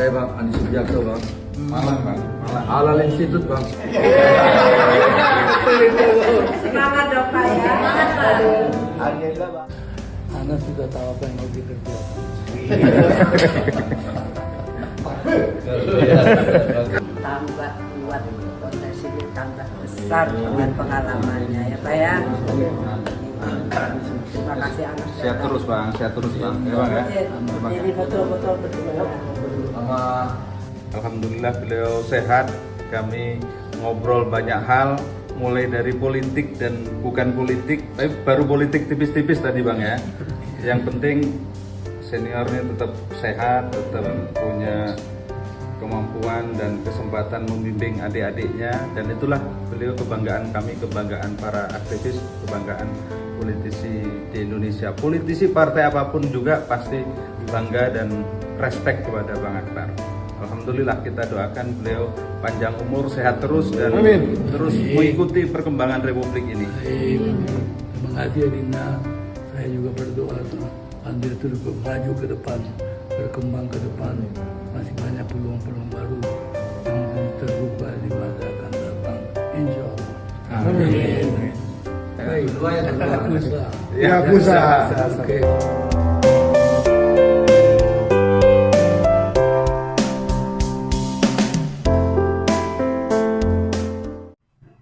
Saya Bang Andi Subiakto Bang. Malang Bang, Malang. Halal Institute Bang. Semangat dong Pak ya. Alhamdulillah Bang. Anda sudah tahu apa yang mau dikerjakan. Tambah kuat potensi tambah besar dengan pengalamannya ya Pak ya. Terima kasih anak. Sehat terus Bang, sehat terus Bang. Ya Bang ya. Jadi betul-betul berdua. Sama Alhamdulillah beliau sehat. Kami ngobrol banyak hal, mulai dari politik dan bukan politik, tapi baru politik tipis-tipis tadi Bang ya. Yang penting seniornya tetap sehat, tetap punya kemampuan dan kesempatan membimbing adik-adiknya, dan itulah beliau kebanggaan kami, kebanggaan para aktivis, kebanggaan politisi di Indonesia. Politisi partai apapun juga pasti bangga dan respect kepada Bang Akbar. Alhamdulillah, kita doakan beliau panjang umur, sehat terus, dan Amin. terus mengikuti perkembangan Republik ini. Terima kasih Adina. Saya juga berdoa Anda terus maju ke depan, berkembang ke depan. Masih banyak peluang-peluang baru yang terbuka di masa akan datang. Insya Allah. Amin. Baik. Yakuza. Yakuza. Oke.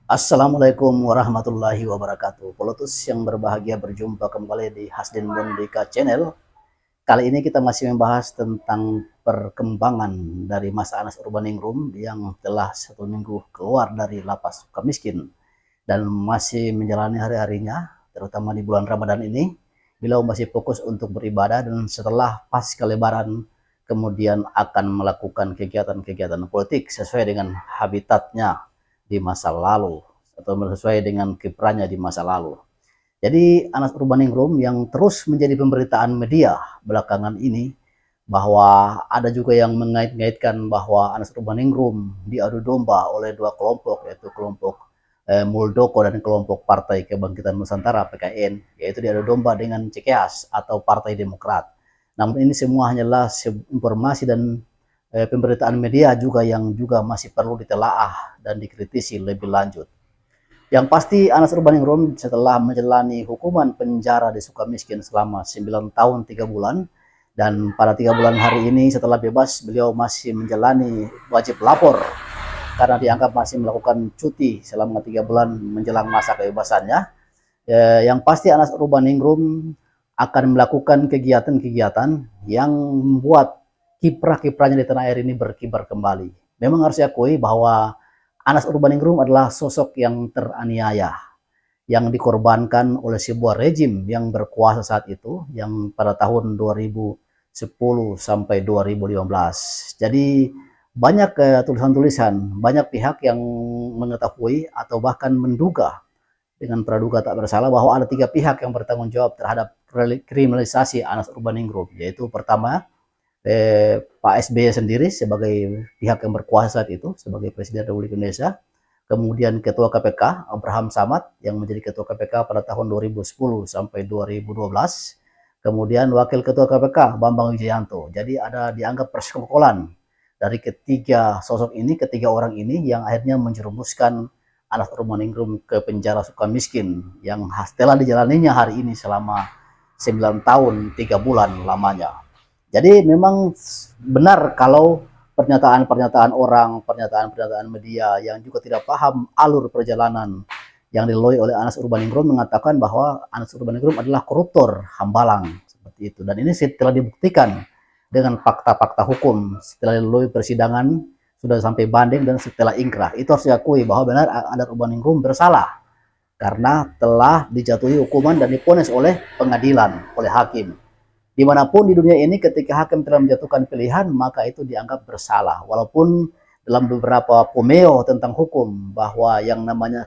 Assalamualaikum warahmatullahi wabarakatuh. Pelotus yang berbahagia, berjumpa kembali di Hasdin Bondika Channel. Kali ini kita masih membahas tentang perkembangan dari Mas Anas Urbaningrum yang telah 1 minggu keluar dari lapas Sukamiskin dan masih menjalani hari-harinya, terutama di bulan Ramadan ini. Beliau masih fokus untuk beribadah, dan setelah pasca Lebaran kemudian akan melakukan kegiatan-kegiatan politik sesuai dengan habitatnya di masa lalu, atau sesuai dengan kiprahnya di masa lalu. Jadi Anas Urbaningrum yang terus menjadi pemberitaan media belakangan ini, bahwa ada juga yang mengait-ngaitkan bahwa Anas Urbaningrum diadu domba oleh 2 kelompok, yaitu kelompok Muldoko dan kelompok Partai Kebangkitan Nusantara PKN, yaitu diadu domba dengan CKS atau Partai Demokrat. Namun ini semua hanyalah informasi dan pemberitaan media juga yang juga masih perlu ditelaah dan dikritisi lebih lanjut. Yang pasti Anas Urbaningrum setelah menjalani hukuman penjara di Sukamiskin selama 9 tahun 3 bulan, dan pada 3 bulan hari ini setelah bebas, beliau masih menjalani wajib lapor karena dianggap masih melakukan cuti selama 3 bulan menjelang masa kebebasannya. Yang pasti Anas Urbaningrum akan melakukan kegiatan-kegiatan yang membuat kiprah-kiprahnya di tanah air ini berkibar kembali. Memang harus diakui bahwa Anas Urbaningrum adalah sosok yang teraniaya, yang dikorbankan oleh sebuah rejim yang berkuasa saat itu, yang pada tahun 2010 sampai 2015. Jadi banyak tulisan-tulisan, banyak pihak yang mengetahui atau bahkan menduga dengan praduga tak bersalah bahwa ada 3 pihak yang bertanggung jawab terhadap kriminalisasi Anas Urbaningrum, yaitu pertama Pak SBY sendiri sebagai pihak yang berkuasa saat itu sebagai Presiden Republik Indonesia, kemudian Ketua KPK Abraham Samad yang menjadi Ketua KPK pada tahun 2010 sampai 2012, kemudian Wakil Ketua KPK Bambang Wijayanto. Jadi ada dianggap persekongkolan dari ketiga orang ini yang akhirnya menjerumuskan Anas Urbaningrum ke penjara Sukamiskin yang telah dijalaninya hari ini selama 9 tahun 3 bulan lamanya. Jadi memang benar kalau pernyataan-pernyataan orang, pernyataan-pernyataan media yang juga tidak paham alur perjalanan yang dilalui oleh Anas Urbaningrum mengatakan bahwa Anas Urbaningrum adalah koruptor Hambalang, seperti itu. Dan ini telah dibuktikan dengan fakta-fakta hukum setelah dilalui persidangan, sudah sampai banding dan setelah ingkrah. Itu harus diakui bahwa benar Anas Urbaningrum bersalah karena telah dijatuhi hukuman dan divonis oleh pengadilan, oleh hakim. Dimanapun di dunia ini ketika hakim telah menjatuhkan pilihan, maka itu dianggap bersalah. Walaupun dalam beberapa pemeo tentang hukum bahwa yang namanya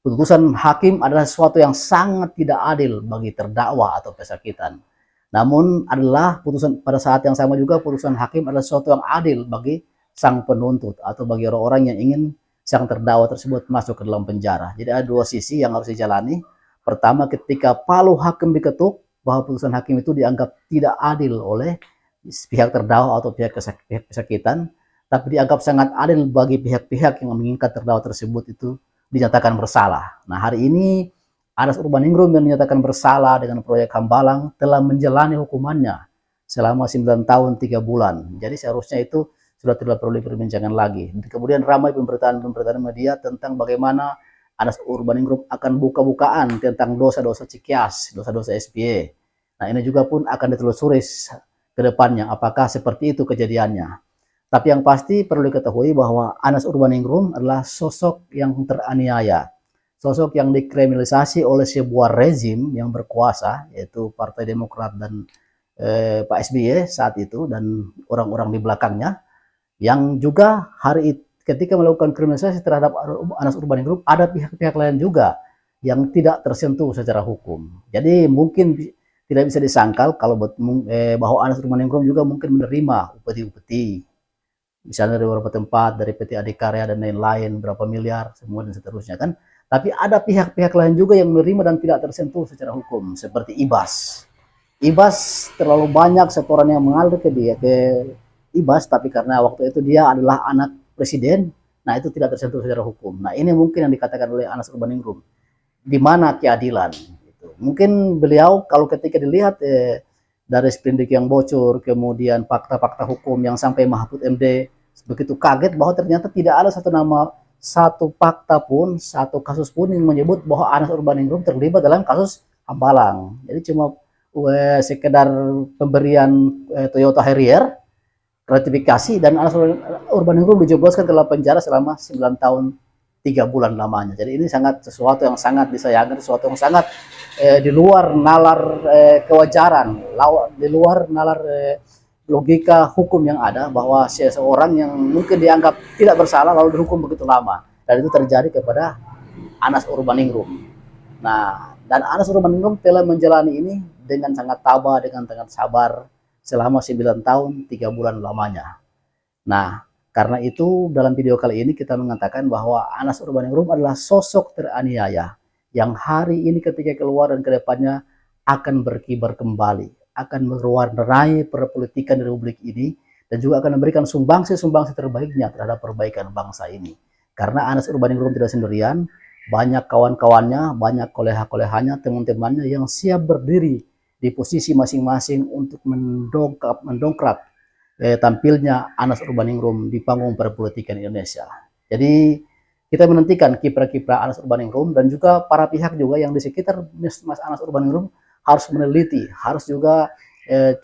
putusan hakim adalah sesuatu yang sangat tidak adil bagi terdakwa atau pesakitan. Namun adalah putusan pada saat yang sama juga putusan hakim adalah sesuatu yang adil bagi sang penuntut atau bagi orang-orang yang ingin sang terdakwa tersebut masuk ke dalam penjara. Jadi ada 2 sisi yang harus dijalani. Pertama, ketika palu hakim diketuk, bahwa putusan hakim itu dianggap tidak adil oleh pihak terdakwa atau pihak kesakitan, tapi dianggap sangat adil bagi pihak-pihak yang menginginkan terdakwa tersebut itu dinyatakan bersalah. Nah, hari ini Anas Urbaningrum yang dinyatakan bersalah dengan proyek Hambalang telah menjalani hukumannya selama 9 tahun 3 bulan. Jadi seharusnya itu sudah tidak perlu diperbincangkan lagi. Kemudian ramai pemberitaan media tentang bagaimana Anas Urbaningrum akan buka-bukaan tentang dosa-dosa Cikias, dosa-dosa SBY. Nah, ini juga pun akan ditelusuri ke depannya apakah seperti itu kejadiannya. Tapi yang pasti perlu diketahui bahwa Anas Urbaningrum adalah sosok yang teraniaya, sosok yang dikriminalisasi oleh sebuah rezim yang berkuasa, yaitu Partai Demokrat dan Pak SBY saat itu dan orang-orang di belakangnya, yang juga ketika melakukan kriminalisasi terhadap Anas Urbaningrum, ada pihak-pihak lain juga yang tidak tersentuh secara hukum. Jadi mungkin tidak bisa disangkal kalau bahwa Anas Urbaningrum juga mungkin menerima upeti-upeti, misalnya dari beberapa tempat, dari PT Adikarya dan lain-lain, berapa miliar, semua dan seterusnya kan. Tapi ada pihak-pihak lain juga yang menerima dan tidak tersentuh secara hukum, seperti Ibas. Ibas terlalu banyak setoran yang mengalir ke Ibas, tapi karena waktu itu dia adalah anak presiden, nah itu tidak tersentuh secara hukum. Nah, ini mungkin yang dikatakan oleh Anas Urbaningrum. Di mana keadilan? Gitu. Mungkin beliau kalau ketika dilihat dari sprindik yang bocor, kemudian fakta-fakta hukum yang sampai Mahfud MD begitu kaget bahwa ternyata tidak ada satu fakta pun, satu kasus pun yang menyebut bahwa Anas Urbaningrum terlibat dalam kasus Hambalang. Jadi cuma sekedar pemberian Toyota Harrier, gratifikasi, dan Anas Urbaningrum dijebloskan ke dalam penjara selama 9 tahun 3 bulan lamanya. Jadi ini sesuatu yang sangat disayangkan, sesuatu yang sangat di luar nalar kewajaran, di luar nalar logika hukum yang ada, bahwa seseorang yang mungkin dianggap tidak bersalah lalu dihukum begitu lama, dan itu terjadi kepada Anas Urbaningrum. Nah, dan Anas Urbaningrum telah menjalani ini dengan sangat tabah, dengan sangat sabar selama 9 tahun 3 bulan lamanya. Nah, karena itu dalam video kali ini kita mengatakan bahwa Anas Urbaningrum adalah sosok teraniaya yang hari ini ketika keluar dan kedepannya akan berkibar kembali, akan mewarnai perpolitikan di Republik ini, dan juga akan memberikan sumbangsi-sumbangsi terbaiknya terhadap perbaikan bangsa ini. Karena Anas Urbaningrum tidak sendirian, banyak kawan-kawannya, banyak koleha-kolehanya, teman-temannya yang siap berdiri di posisi masing-masing untuk mendongkrak tampilnya Anas Urbaningrum di panggung perpolitikan Indonesia. Jadi kita menantikan kiprah-kiprah Anas Urbaningrum, dan juga para pihak juga yang di sekitar Mas Anas Urbaningrum harus meneliti, harus juga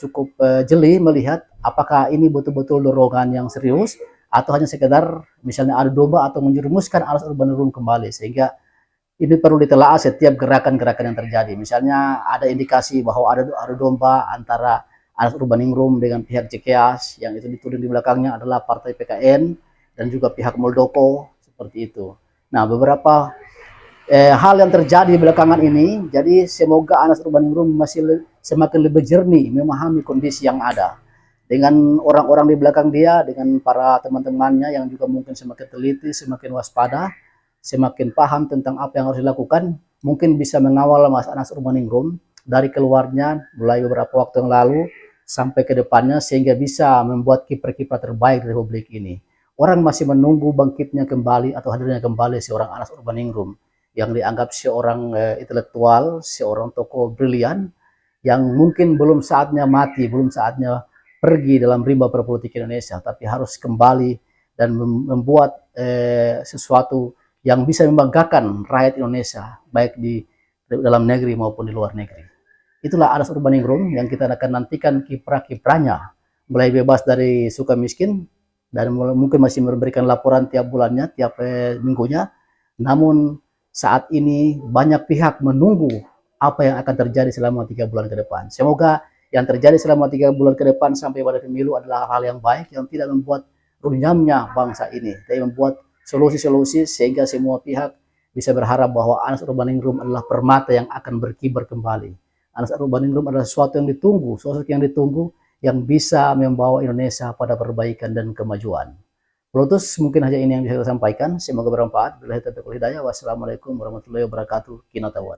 cukup jeli melihat apakah ini betul-betul dorongan yang serius atau hanya sekedar misalnya adu domba atau menjerumuskan Anas Urbaningrum kembali, sehingga ini perlu ditelaah setiap gerakan-gerakan yang terjadi. Misalnya ada indikasi bahwa ada adu domba antara Anas Urbaningrum dengan pihak Cikias, yang itu dituding di belakangnya adalah partai PKN dan juga pihak Muldoko, seperti itu. Nah, beberapa hal yang terjadi belakangan ini, jadi semoga Anas Urbaningrum masih semakin lebih jernih memahami kondisi yang ada. Dengan orang-orang di belakang dia, dengan para teman-temannya yang juga mungkin semakin teliti, semakin waspada, semakin paham tentang apa yang harus dilakukan, mungkin bisa mengawal Mas Anas Urbaningrum dari keluarnya mulai beberapa waktu yang lalu sampai ke depannya, sehingga bisa membuat kiprah-kiprah terbaik di Republik ini. Orang masih menunggu bangkitnya kembali atau hadirnya kembali seorang Anas Urbaningrum yang dianggap seorang intelektual, seorang tokoh brilian yang mungkin belum saatnya mati, belum saatnya pergi dalam rimba perpolitik Indonesia, tapi harus kembali dan membuat sesuatu yang bisa membanggakan rakyat Indonesia, baik di dalam negeri maupun di luar negeri. Itulah Anas Urbaningrum yang kita akan nantikan kiprah-kiprahnya, mulai bebas dari suka miskin, dan mungkin masih memberikan laporan tiap bulannya, tiap minggunya. Namun saat ini banyak pihak menunggu apa yang akan terjadi selama 3 bulan ke depan. Semoga yang terjadi selama 3 bulan ke depan sampai pada pemilu adalah hal yang baik, yang tidak membuat runyamnya bangsa ini, tapi membuat solusi-solusi sehingga semua pihak bisa berharap bahwa Anas Urbaningrum adalah permata yang akan berkibar kembali. Anas Urbaningrum adalah sesuatu yang ditunggu, sosok yang ditunggu, yang bisa membawa Indonesia pada perbaikan dan kemajuan. Pelutus, mungkin hanya ini yang bisa saya sampaikan. Semoga bermanfaat. Billahi taufiq wal hidayah. Wassalamualaikum warahmatullahi wabarakatuh. Kinatawat.